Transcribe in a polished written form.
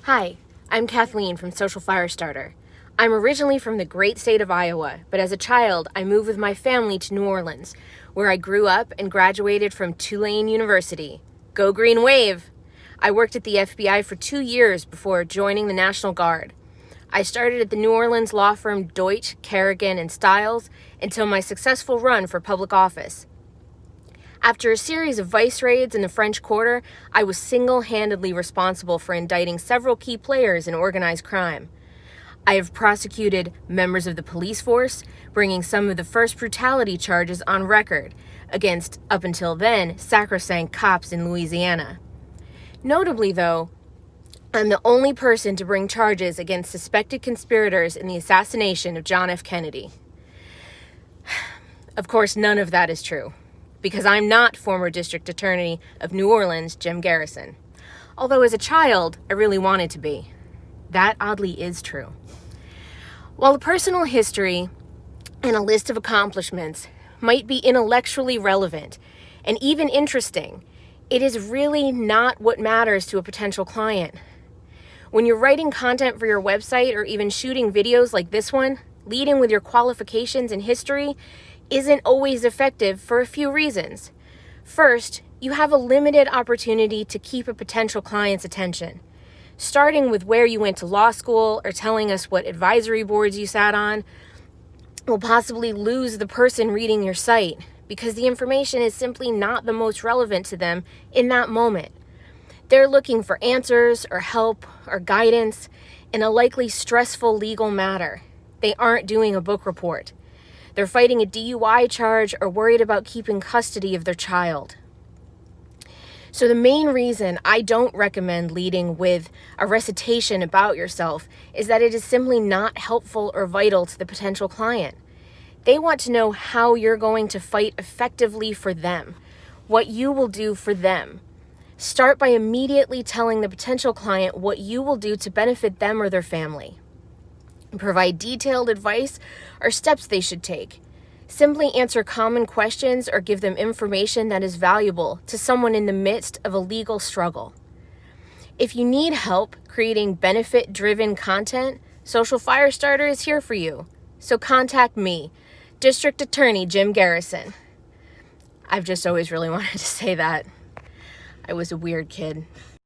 Hi, I'm Kathleen from Social Firestarter. I'm originally from the great state of Iowa, but as a child, I moved with my family to New Orleans, where I grew up and graduated from Tulane University. Go Green Wave! I worked at the FBI for 2 years before joining the National Guard. I started at the New Orleans law firm Deutsch, Kerrigan, and Stiles until my successful run for public office. After a series of vice raids in the French Quarter, I was single-handedly responsible for indicting several key players in organized crime. I have prosecuted members of the police force, bringing some of the first brutality charges on record against, up until then, sacrosanct cops in Louisiana. Notably, though, I'm the only person to bring charges against suspected conspirators in the assassination of John F. Kennedy. Of course, none of that is true, because I'm not former District Attorney of New Orleans, Jim Garrison. Although as a child, I really wanted to be. That oddly is true. While a personal history and a list of accomplishments might be intellectually relevant and even interesting, it is really not what matters to a potential client. When you're writing content for your website or even shooting videos like this one, leading with your qualifications and history isn't always effective for a few reasons. First, you have a limited opportunity to keep a potential client's attention. Starting with where you went to law school or telling us what advisory boards you sat on will possibly lose the person reading your site because the information is simply not the most relevant to them in that moment. They're looking for answers or help or guidance in a likely stressful legal matter. They aren't doing a book report. They're fighting a DUI charge or worried about keeping custody of their child. So the main reason I don't recommend leading with a recitation about yourself is that it is simply not helpful or vital to the potential client. They want to know how you're going to fight effectively for them, what you will do for them. Start by immediately telling the potential client what you will do to benefit them or their family. Provide detailed advice or steps they should take. Simply answer common questions or give them information that is valuable to someone in the midst of a legal struggle. If you need help creating benefit-driven content, Social Firestarter is here for you. So contact me, District Attorney Jim Garrison. I've just always really wanted to say that. I was a weird kid.